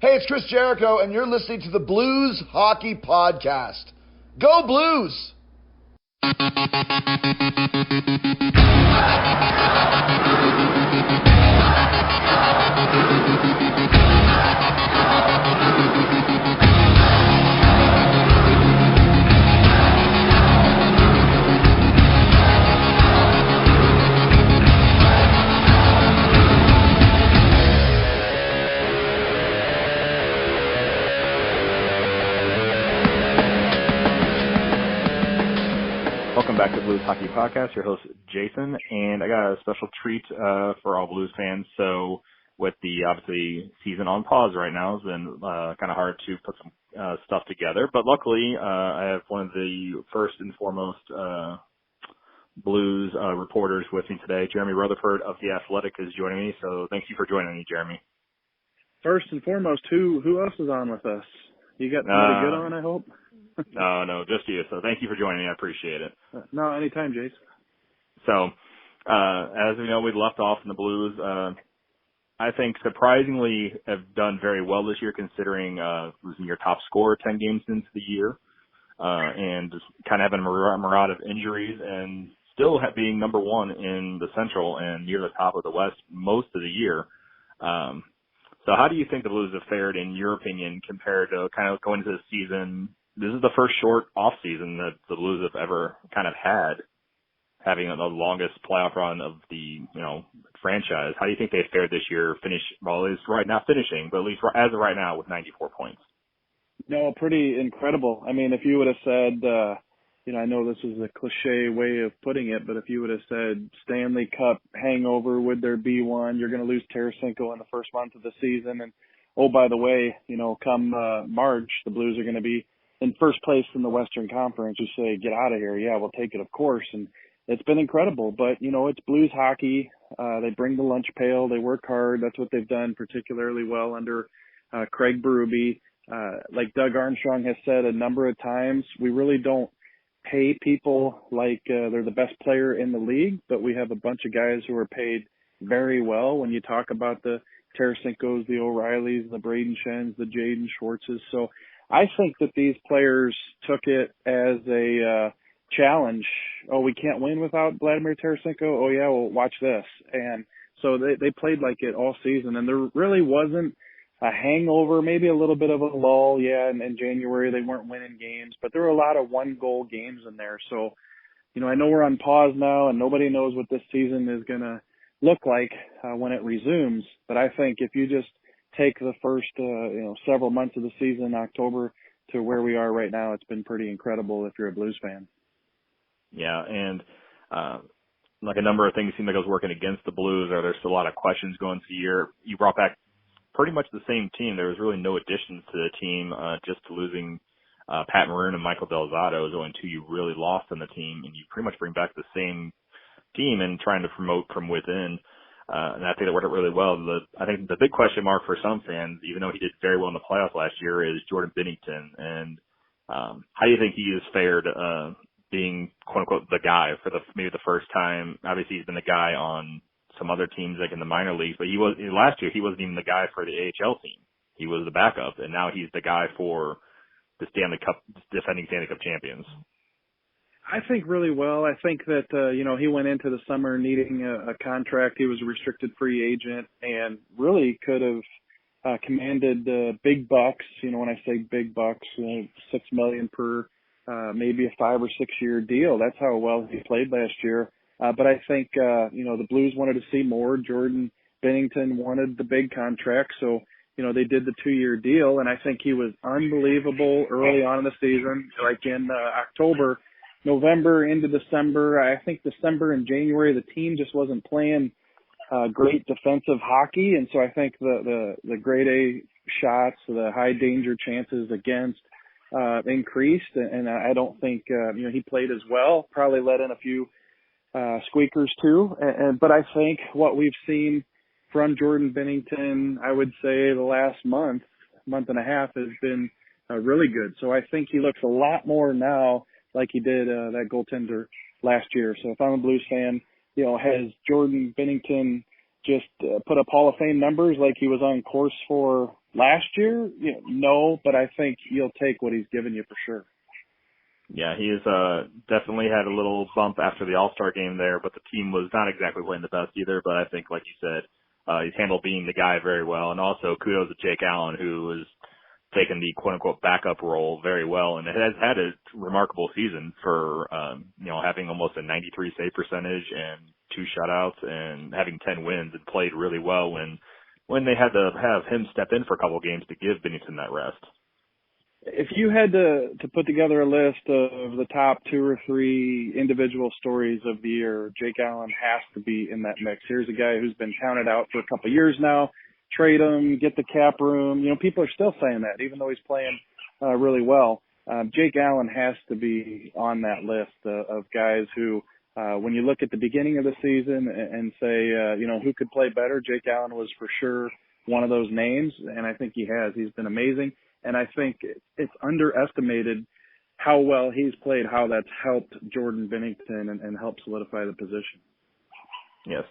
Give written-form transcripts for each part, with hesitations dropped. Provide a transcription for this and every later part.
Hey, it's Chris Jericho, and you're listening to the Blues Hockey Podcast. Go Blues! Welcome back to the Blues Hockey Podcast. Your host, Jason, and I got a special treat for all Blues fans. So with the, obviously, season on pause right now, it's been kind of hard to put some stuff together. But luckily, I have one of the first and foremost Blues reporters with me today. Jeremy Rutherford of The Athletic is joining me. So thank you for joining me, Jeremy. First and foremost, who else is on with us? You got somebody good on, I hope? No, just you. So thank you for joining me. I appreciate it. No, anytime, Jace. So, as we know, we left off in the Blues. I think surprisingly have done very well this year, considering losing your top scorer 10 games into the year, and just kind of having a myriad of injuries, and still being number one in the Central and near the top of the West most of the year. So how do you think the Blues have fared, in your opinion, compared to kind of going into the season? This is the first short off season that the Blues have ever kind of had, having the longest playoff run of the, franchise. How do you think they fared this year? At least right now finishing, but at least as of right now with 94 points. No, pretty incredible. I mean, if you would have said, I know this is a cliche way of putting it, but if you would have said Stanley Cup hangover, would there be one? You're going to lose Tarasenko in the first month of the season. And, oh, by the way, come March, the Blues are going to be in first place in the Western Conference. You say, get out of here. Yeah, we'll take it, of course. And it's been incredible. But, it's Blues hockey. They bring the lunch pail. They work hard. That's what they've done particularly well under Craig Berube. Like Doug Armstrong has said a number of times, we really don't pay people like they're the best player in the league, but we have a bunch of guys who are paid very well when you talk about the Tarasenkos, the O'Reillys, the Brayden Schenns, the Jaden Schwartzes. So I think that these players took it as a challenge. Oh, we can't win without Vladimir Tarasenko? Oh, yeah, well, watch this. And so they played like it all season, and there really wasn't a hangover, maybe a little bit of a lull. Yeah, in January they weren't winning games, but there were a lot of one-goal games in there. So, I know we're on pause now, and nobody knows what this season is going to look like when it resumes. But I think if you just take the first, several months of the season, October, to where we are right now, it's been pretty incredible if you're a Blues fan. Yeah, and like a number of things seem like it was working against the Blues, or there's still a lot of questions going into the year. You brought back pretty much the same team. There was really no additions to the team, just losing Pat Maroon and Michael Del Zotto is only two you really lost on the team, and you pretty much bring back the same team and trying to promote from within. And I think that worked out really well. I think the big question mark for some fans, even though he did very well in the playoffs last year, is Jordan Binnington. And how do you think he has fared being, quote-unquote, the guy for maybe the first time? Obviously, he's been the guy on some other teams like in the minor leagues, but last year he wasn't even the guy for the AHL team. He was the backup, and now he's the guy for the Stanley Cup, defending Stanley Cup champions. I think really well. I think that, he went into the summer needing a contract. He was a restricted free agent and really could have commanded big bucks. When I say big bucks, $6 million per maybe a 5 or 6 year deal. That's how well he played last year. But I think, the Blues wanted to see more. Jordan Binnington wanted the big contract. So, they did the 2 year deal. And I think he was unbelievable early on in the season, like in October, November into December. I think December and January, the team just wasn't playing great defensive hockey. And so I think the grade A shots, the high danger chances against increased. And I don't think, he played as well, probably let in a few squeakers too. But I think what we've seen from Jordan Binnington, I would say the last month and a half has been really good. So I think he looks a lot more now like he did that goaltender last year. So if I'm a Blues fan, has Jordan Binnington just put up Hall of Fame numbers like he was on course for last year? No, but I think you'll take what he's given you for sure. Yeah, he has definitely had a little bump after the All-Star game there, but the team was not exactly playing the best either. But I think, like you said, he's handled being the guy very well. And also kudos to Jake Allen, who has taken the quote-unquote backup role very well and has had a remarkable season for, having almost a 93 save percentage and 2 shutouts and having 10 wins and played really well when they had to have him step in for a couple of games to give Binnington that rest. If you had to put together a list of the top 2 or 3 individual stories of the year, Jake Allen has to be in that mix. Here's a guy who's been counted out for a couple of years now. Trade him, get the cap room. People are still saying that, even though he's playing really well. Jake Allen has to be on that list of guys who, when you look at the beginning of the season and say, who could play better, Jake Allen was for sure one of those names, and I think he has. He's been amazing. And I think it's underestimated how well he's played, how that's helped Jordan Binnington and helped solidify the position. Yes.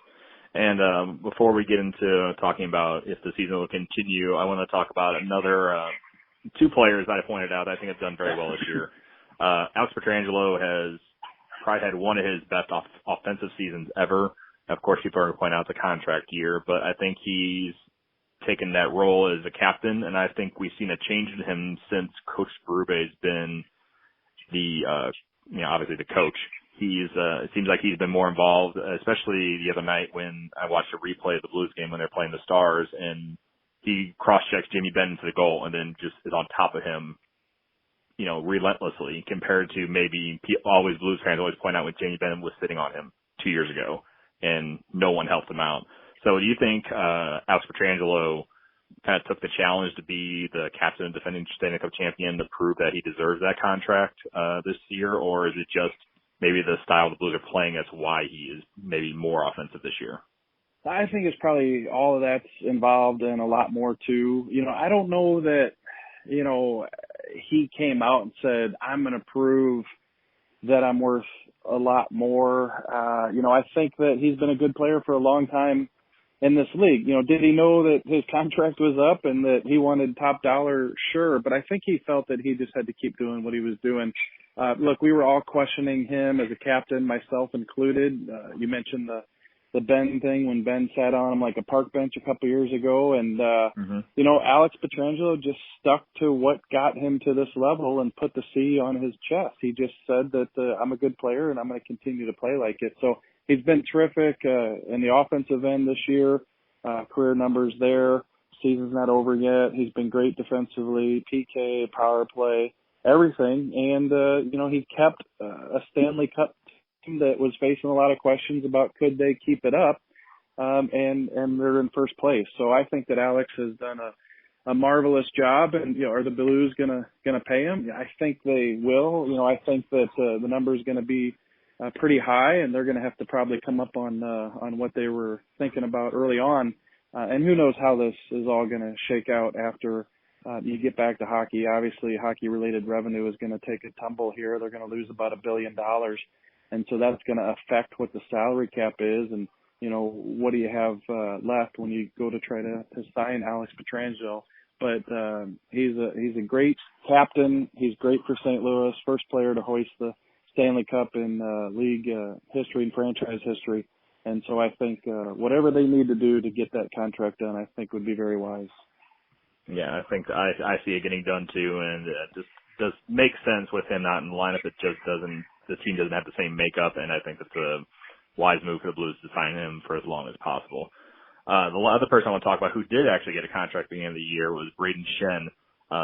And before we get into talking about if the season will continue, I want to talk about another 2 players that I pointed out I think have done very well this year. Alex Pietrangelo has probably had one of his best offensive seasons ever. Of course, people are going to point out the contract year, but I think he's taken that role as a captain, and I think we've seen a change in him since Coach Berube's been obviously the coach. It seems like he's been more involved, especially the other night when I watched a replay of the Blues game when they're playing the Stars, and he cross-checks Jamie Benn to the goal and then just is on top of him, relentlessly, compared to maybe always Blues fans always point out when Jamie Benn was sitting on him 2 years ago and no one helped him out. So do you think Alex Pietrangelo kind of took the challenge to be the captain and defending Stanley Cup champion to prove that he deserves that contract this year, or is it just maybe the style the Blues are playing, that's why he is maybe more offensive this year? I think it's probably all of that's involved and a lot more too. I don't know that, he came out and said, I'm going to prove that I'm worth a lot more. I think that he's been a good player for a long time in this league. Did he know that his contract was up and that he wanted top dollar? Sure. But I think he felt that he just had to keep doing what he was doing. Look, we were all questioning him as a captain, myself included. You mentioned the Ben thing when Ben sat on him like a park bench a couple years ago. And, Alex Pietrangelo just stuck to what got him to this level and put the C on his chest. He just said that I'm a good player and I'm going to continue to play like it. So he's been terrific in the offensive end this year, career numbers there. Season's not over yet. He's been great defensively, PK, power play, everything. And, he kept a Stanley Cup team that was facing a lot of questions about could they keep it up, and they're in first place. So I think that Alex has done a marvelous job. And, are the Blues gonna pay him? I think they will. I think that the number is going to be pretty high, and they're going to have to probably come up on what they were thinking about early on. And who knows how this is all going to shake out after you get back to hockey. Obviously, hockey-related revenue is going to take a tumble here. They're going to lose about $1 billion. And so that's going to affect what the salary cap is. And, what do you have left when you go to try to sign Alex Pietrangelo? But he's a great captain. He's great for St. Louis, first player to hoist the Stanley Cup in league history and franchise history. And so I think whatever they need to do to get that contract done, I think would be very wise. Yeah, I think I see it getting done too, and it just does make sense with him not in the lineup. It just doesn't. The team doesn't have the same makeup, and I think it's a wise move for the Blues to sign him for as long as possible. The other person I want to talk about who did actually get a contract at the end of the year was Brayden Schenn.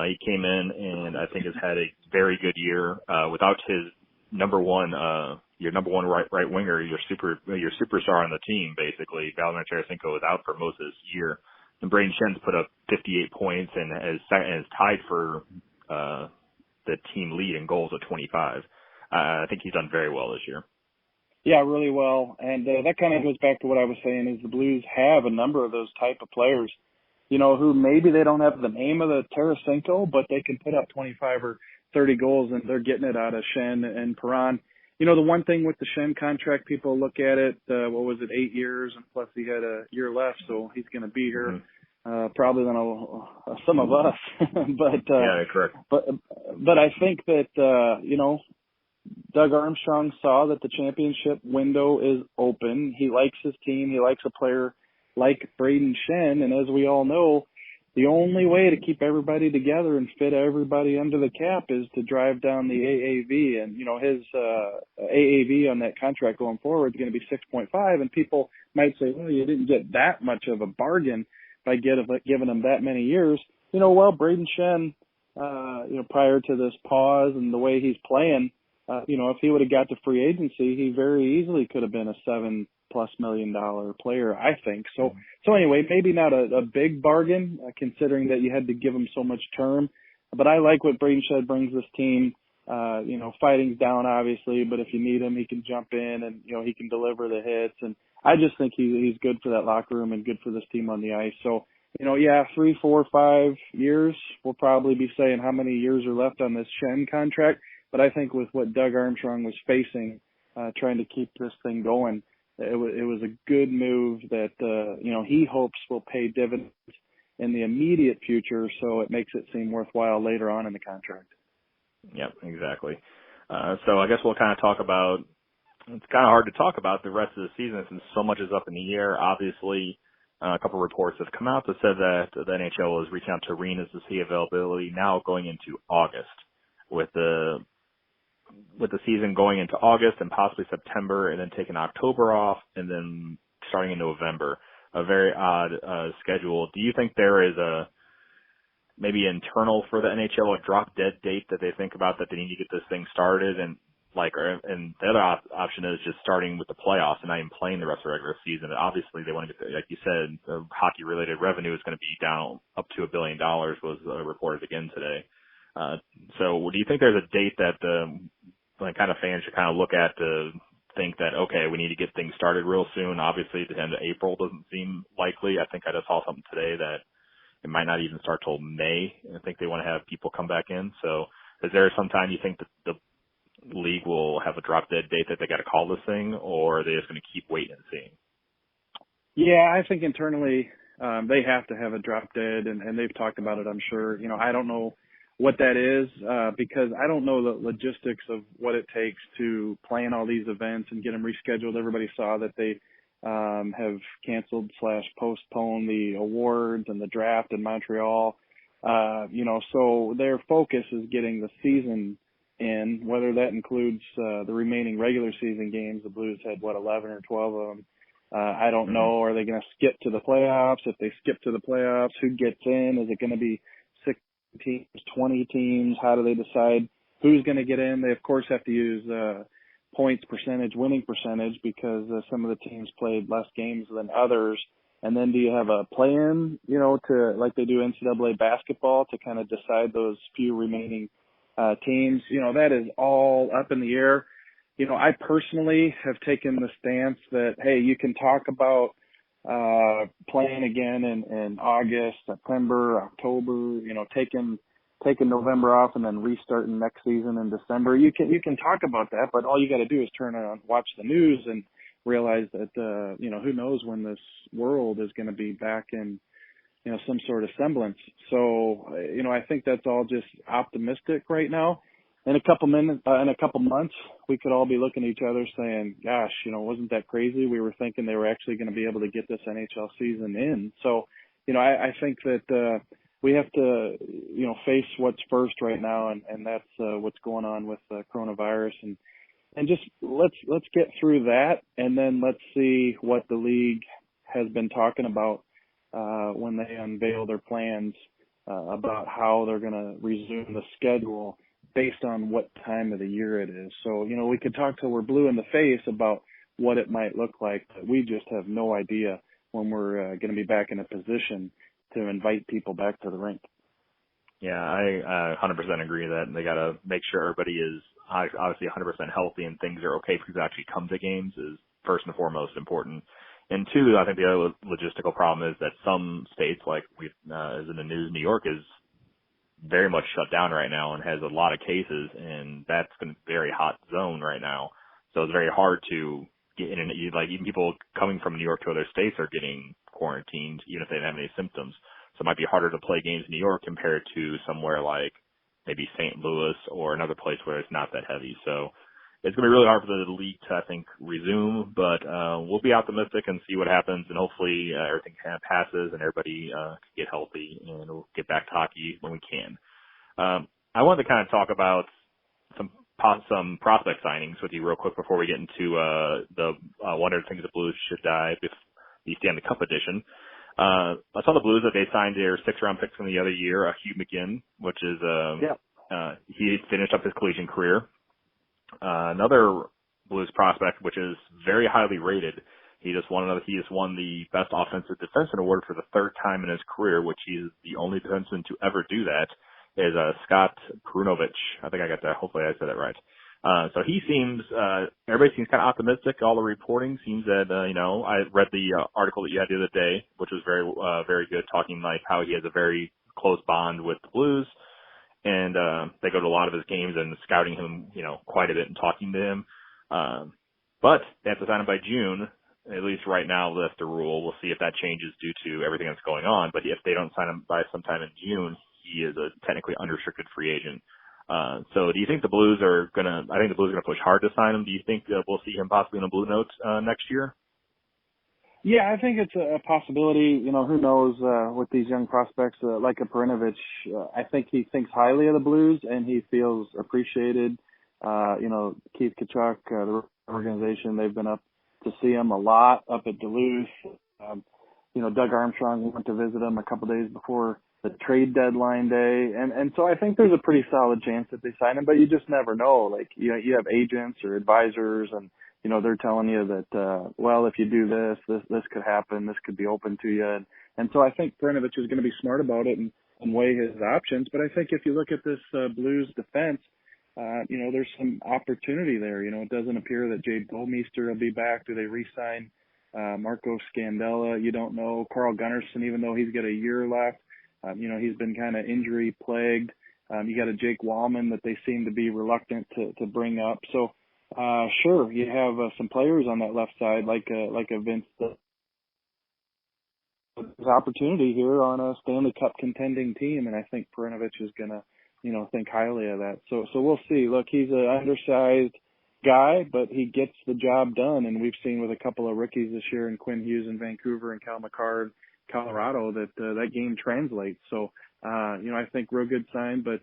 He came in and I think has had a very good year without his your number one right winger, your superstar on the team, basically. Vladimir Tarasenko was out for most of this year. And Brayden Schenn's put up 58 points and is tied for the team lead in goals at 25. I think he's done very well this year. Yeah, really well. And that kind of goes back to what I was saying is the Blues have a number of those type of players, who maybe they don't have the name of the Tarasenko, but they can put up 25 or 30 goals, and they're getting it out of Schenn and Perron. The one thing with the Schenn contract, people look at it, 8 years, and plus he had a year left, so he's going to be here probably than some of us. Yeah, correct. But I think that, Doug Armstrong saw that the championship window is open. He likes his team. He likes a player like Brayden Schenn. And as we all know, the only way to keep everybody together and fit everybody under the cap is to drive down the AAV. And, his AAV on that contract going forward is going to be 6.5. And people might say, well, you didn't get that much of a bargain by giving him that many years. Brayden Schenn, prior to this pause and the way he's playing, if he would have got to free agency, he very easily could have been a $7+ million player, I think. So anyway, maybe not a big bargain, considering that you had to give him so much term. But I like what Brayden Schenn brings this team. Fighting's down, obviously, but if you need him, he can jump in and, he can deliver the hits. And I just think he's good for that locker room and good for this team on the ice. So, 3, 4, 5 years, we'll probably be saying how many years are left on this Schenn contract. But I think with what Doug Armstrong was facing, trying to keep this thing going, it was a good move that, he hopes will pay dividends in the immediate future, so it makes it seem worthwhile later on in the contract. Yep, exactly. So I guess we'll kind of talk about, it's kind of hard to talk about the rest of the season since so much is up in the air. Obviously, a couple of reports have come out that said that the NHL is reaching out to arenas to see availability now going into August, with the season going into August and possibly September, and then taking October off, and then starting in November. A very odd schedule. Do you think there is maybe internal for the NHL a drop dead date that they think about, that they need to get this thing started, and the other option is just starting with the playoffs and not even playing the rest of the regular season? Obviously, they want to get, like you said, the hockey related revenue is going to be down up to $1 billion, was reported again today. So do you think there's a date that kind of fans should kind of look at to think that, okay, we need to get things started real soon? Obviously, the end of April doesn't seem likely. I think I just saw something today that it might not even start till May. I think they want to have people come back in. So is there some time you think that the league will have a drop dead date that they got to call this thing, or are they just going to keep waiting and seeing? Yeah, I think internally they have to have a drop dead, and they've talked about it, I'm sure. I don't know what that is, because I don't know the logistics of what it takes to plan all these events and get them rescheduled. Everybody saw that they have canceled / postponed the awards and the draft in Montreal. So their focus is getting the season in, whether that includes the remaining regular season games. The Blues had 11 or 12 of them. I don't know. Are they going to skip to the playoffs? If they skip to the playoffs, who gets in? Is it going to be 6 teams, 20 teams? How do they decide who's going to get in? They of course have to use points percentage, winning percentage, because some of the teams played less games than others. And then do you have a play-in, to, like they do NCAA basketball, to kind of decide those few remaining teams? That is all up in the air. I personally have taken the stance that, hey, you can talk about playing again in August, September, October, taking November off and then restarting next season in December. You can talk about that, but all you got to do is turn on, watch the news, and realize that who knows when this world is going to be back in some sort of semblance. So I think that's all just optimistic right now. In a couple months, we could all be looking at each other saying, gosh, wasn't that crazy? We were thinking they were actually going to be able to get this NHL season in. So, I think that we have to, face what's first right now, and that's what's going on with coronavirus, and just let's get through that, and then let's see what the league has been talking about when they unveil their plans about how they're going to resume the schedule based on what time of the year it is. So, we could talk till we're blue in the face about what it might look like, but we just have no idea when we're going to be back in a position to invite people back to the rink. Yeah, I 100% agree that they got to make sure everybody is obviously 100% healthy and things are okay for people to actually come to games is first and foremost important. And two, I think the other logistical problem is that some states, like as in the news, New York is very much shut down right now and has a lot of cases, and that's a very hot zone right now. So it's very hard to get in, and even people coming from New York to other states are getting quarantined, even if they don't have any symptoms. So it might be harder to play games in New York compared to somewhere like maybe St. Louis or another place where it's not that heavy. So it's going to be really hard for the league to, I think, resume, but we'll be optimistic and see what happens, and hopefully everything kind of passes and everybody can get healthy, and we'll get back to hockey when we can. I wanted to kind of talk about some prospect signings with you real quick before we get into the 100 things the Blues should die, the Stanley Cup edition. I saw the Blues that they signed their 6th-round picks from the other year, Hugh McGinn, which is he finished up his collegiate career. Another Blues prospect, which is very highly rated. He has won the Best Offensive Defenseman award for the 3rd time in his career, which he is the only defenseman to ever do that. Is Scott Prunovich. I think I got that. Hopefully I said that right. So he seems, everybody seems kind of optimistic. All the reporting seems that, I read the article that you had the other day, which was very good, talking like how he has a very close bond with the Blues. And, they go to a lot of his games and scouting him, quite a bit and talking to him. But they have to sign him by June. At least right now, that's the rule. We'll see if that changes due to everything that's going on. But if they don't sign him by sometime in June, he is a technically unrestricted free agent. So do you think the Blues are I think the Blues are going to push hard to sign him. Do you think we'll see him possibly in a Blue Note next year? Yeah, I think it's a possibility. Who knows with these young prospects like a Pietrangelo. I think he thinks highly of the Blues and he feels appreciated. Keith Tkachuk, the organization, they've been up to see him a lot up at Duluth. Doug Armstrong went to visit him a couple days before the trade deadline day. And so I think there's a pretty solid chance that they sign him, but you just never know. Like, you have agents or advisors and, they're telling you that, if you do this could happen, this could be open to you. And so I think Pietrangelo is going to be smart about it and weigh his options. But I think if you look at this Blues defense, there's some opportunity there. It doesn't appear that Jade Goldmeister will be back. Do they re-sign Marco Scandella? You don't know. Carl Gunnarsson, even though he's got a year left, he's been kind of injury plagued. You got a Jake Wallman that they seem to be reluctant to bring up. So, sure, you have some players on that left side like a Vince. There's opportunity here on a Stanley Cup contending team, and I think Pietrangelo is going to, think highly of that. So we'll see. Look, he's an undersized guy, but he gets the job done, and we've seen with a couple of rookies this year in Quinn Hughes in Vancouver and Cal McCarr in Colorado that game translates. So, I think real good sign, but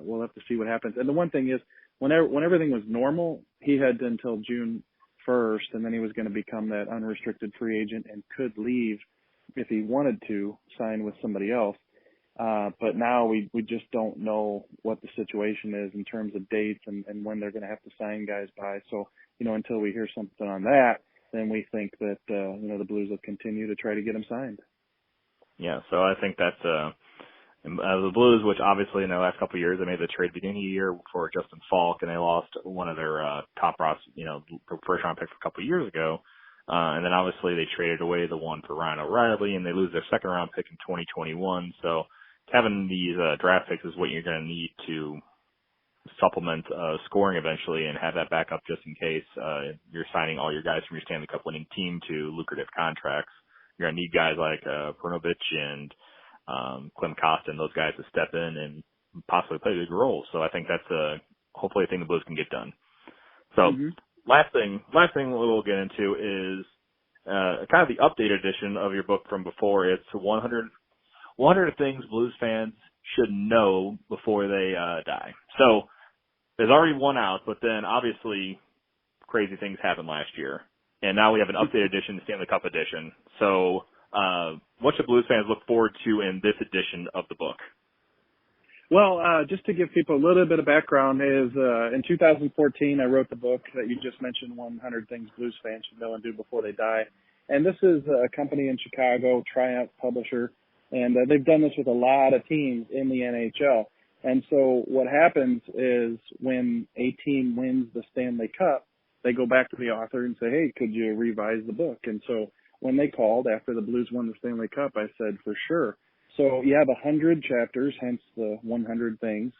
we'll have to see what happens. And the one thing is, when everything was normal, he had until June 1st, and then he was going to become that unrestricted free agent and could leave if he wanted to sign with somebody else. But now we just don't know what the situation is in terms of dates and when they're going to have to sign guys by. So, until we hear something on that, then we think that, the Blues will continue to try to get him signed. Yeah, so I think that's the Blues, which obviously in the last couple of years, they made the trade beginning of the year for Justin Falk, and they lost one of their top first-round picks a couple of years ago. And then obviously they traded away the one for Ryan O'Reilly, and they lose their second-round pick in 2021. So having these draft picks is what you're going to need to supplement scoring eventually and have that backup just in case you're signing all your guys from your Stanley Cup winning team to lucrative contracts. You're going to need guys like Pietrangelo and Klim Kostin, those guys to step in and possibly play big roles. So I think that's hopefully a thing the Blues can get done. So last thing we'll get into is kind of the updated edition of your book from before. It's 100 things Blues fans should know before they die. So there's already one out, but then obviously crazy things happened last year. And now we have an updated edition, the Stanley Cup edition. So what should Blues fans look forward to in this edition of the book? Well, just to give people a little bit of background is in 2014, I wrote the book that you just mentioned, 100 Things Blues Fans Should Know and Do Before They Die. And this is a company in Chicago, Triumph Publisher, and they've done this with a lot of teams in the NHL. And so what happens is when a team wins the Stanley Cup, they go back to the author and say, hey, could you revise the book? And so when they called after the Blues won the Stanley Cup, I said, for sure. So you have 100 chapters, hence the 100 things,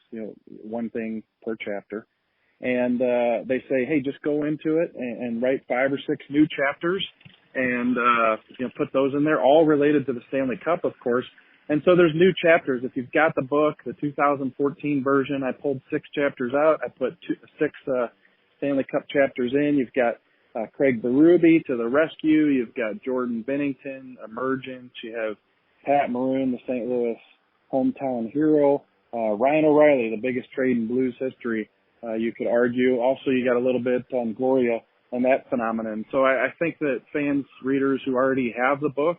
one thing per chapter. And they say, hey, just go into it and write 5 or 6 new chapters and put those in there, all related to the Stanley Cup, of course. And so there's new chapters. If you've got the book, the 2014 version, I pulled 6 chapters out. I put 6 Stanley Cup chapters in. You've got Craig Berube to the rescue. You've got Jordan Binnington, emergence. You have Pat Maroon, the St. Louis hometown hero. Ryan O'Reilly, the biggest trade in Blues history, you could argue. Also, you got a little bit on Gloria and that phenomenon. So I think that fans, readers who already have the book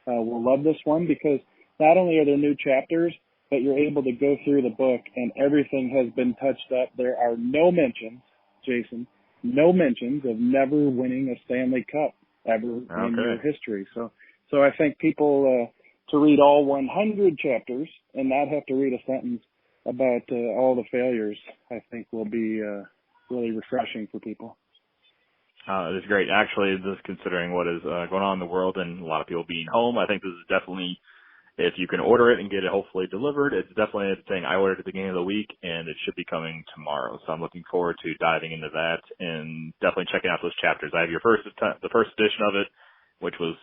will love this one, because not only are there new chapters, but you're able to go through the book and everything has been touched up. There are no mentions, Jason, no mentions of never winning a Stanley Cup ever in your history. So I think people to read all 100 chapters and not have to read a sentence about all the failures, I think will be really refreshing for people. It is great. Actually, just considering what is going on in the world and a lot of people being home, I think this is definitely, if you can order it and get it hopefully delivered, it's definitely a thing I ordered at the beginning of the week, and it should be coming tomorrow. So I'm looking forward to diving into that and definitely checking out those chapters. I have the first edition of it, which was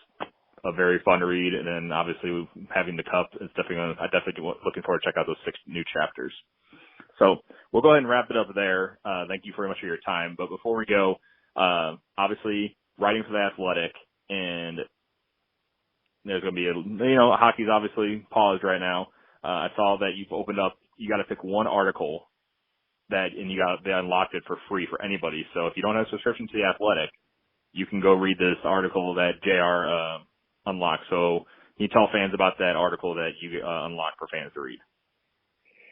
a very fun read, and then obviously having the cup is definitely looking forward to check out those 6 new chapters. So we'll go ahead and wrap it up there. Thank you very much for your time. But before we go, obviously writing for The Athletic, and there's going to be hockey's obviously paused right now. I saw that you've opened up, you got to pick one article they unlocked it for free for anybody. So if you don't have a subscription to The Athletic, you can go read this article that JR unlocked. So can you tell fans about that article that you unlocked for fans to read?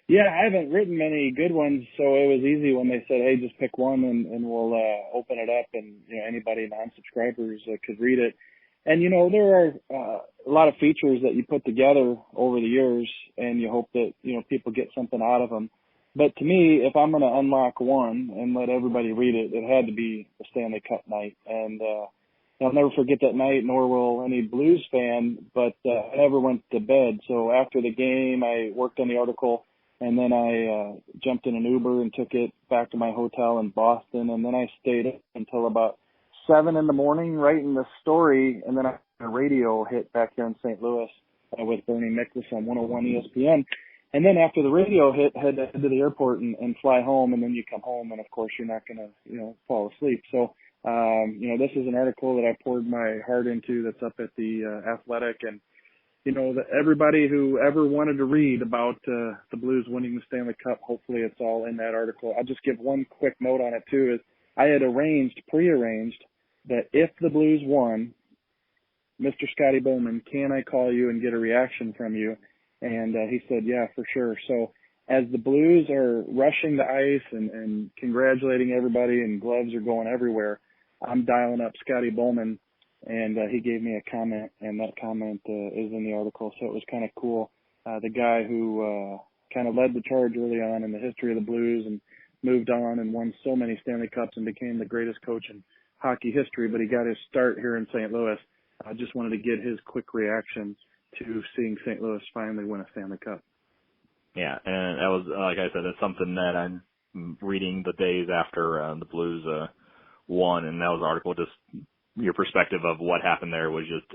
Yeah, I haven't written many good ones, so it was easy when they said, hey, just pick one and we'll open it up, and anybody, non-subscribers, could read it. And, there are a lot of features that you put together over the years, and you hope that, people get something out of them. But to me, if I'm going to unlock one and let everybody read it, it had to be the Stanley Cup night. And I'll never forget that night, nor will any Blues fan, but I never went to bed. So after the game, I worked on the article, and then I jumped in an Uber and took it back to my hotel in Boston, and then I stayed up until about 7 in the morning writing the story, and then a radio hit back here in St. Louis with Bernie Miklasz on 101 ESPN. And then after the radio hit, head to the airport and fly home, and then you come home, and of course you're not going to, fall asleep. So, this is an article that I poured my heart into that's up at the Athletic, and everybody who ever wanted to read about the Blues winning the Stanley Cup, hopefully it's all in that article. I'll just give one quick note on it too, is I had prearranged that if the Blues won, Mr. Scotty Bowman, can I call you and get a reaction from you? And he said, yeah, for sure. So as the Blues are rushing the ice and congratulating everybody and gloves are going everywhere, I'm dialing up Scotty Bowman, and he gave me a comment, and that comment is in the article. So it was kind of cool. The guy who kind of led the charge early on in the history of the Blues and moved on and won so many Stanley Cups and became the greatest coach in hockey history, but he got his start here in St. Louis. I just wanted to get his quick reaction to seeing St. Louis finally win a Stanley Cup. Yeah, and that was, like I said, it's something that I'm reading the days after the Blues won, and that was an article, just your perspective of what happened there was just,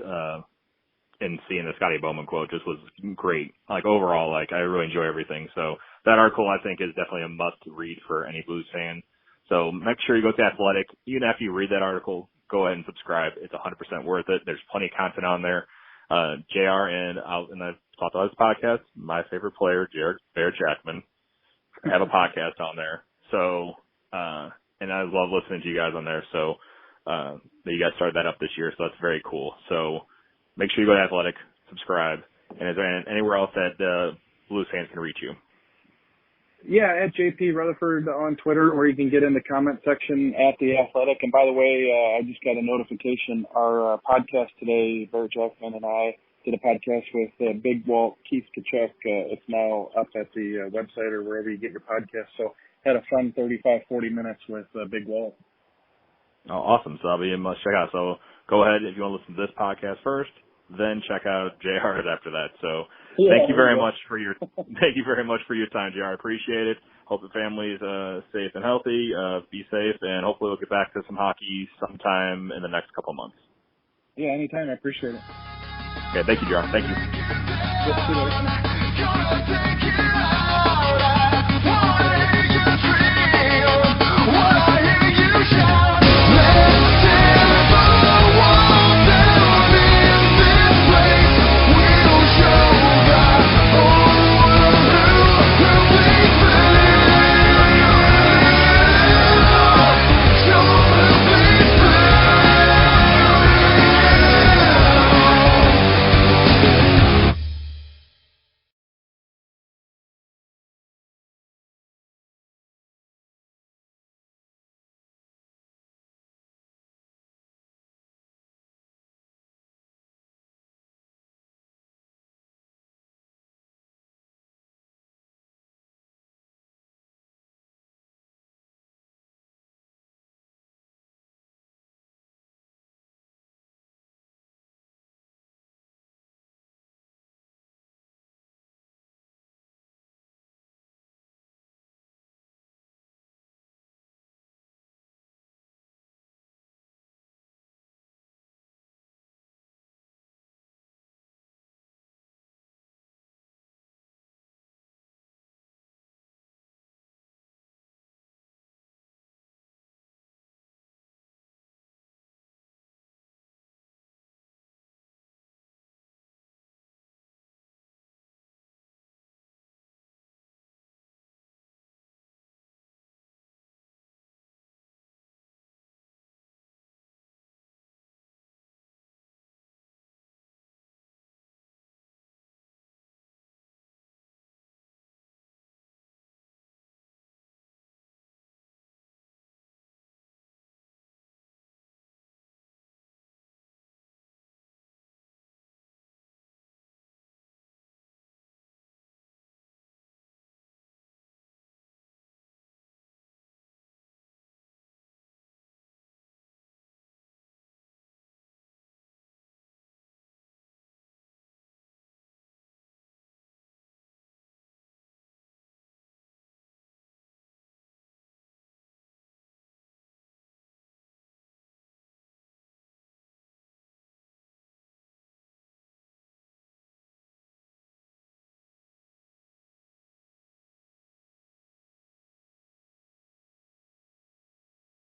and seeing the Scotty Bowman quote just was great. Overall, I really enjoy everything. So that article, I think, is definitely a must read for any Blues fan. So make sure you go to Athletic. Even after you read that article, go ahead and subscribe. It's 100% worth it. There's plenty of content on there. JR and I've talked about his podcast, my favorite player, Jared Jackman, have a podcast on there. So, and I love listening to you guys on there. So, you guys started that up this year. So that's very cool. So make sure you go to Athletic, subscribe. And is there anywhere else that Blues fans can reach you? Yeah, at JP Rutherford on Twitter, or you can get in the comment section at The Athletic. And by the way, I just got a notification. Our podcast today, Jared Jackman and I did a podcast with Big Walt, Keith Kachuk. It's now up at the website or wherever you get your podcast. So had a fun 35, 40 minutes with Big Walt. Oh, awesome. So that'll be a must check out. So go ahead if you want to listen to this podcast first, then check out JR's after that. So thank you very much for your time, JR. I appreciate it. Hope the family's safe and healthy. Be safe, and hopefully we'll get back to some hockey sometime in the next couple of months. Yeah, anytime. I appreciate it. Okay, thank you, JR. Thank you. Good.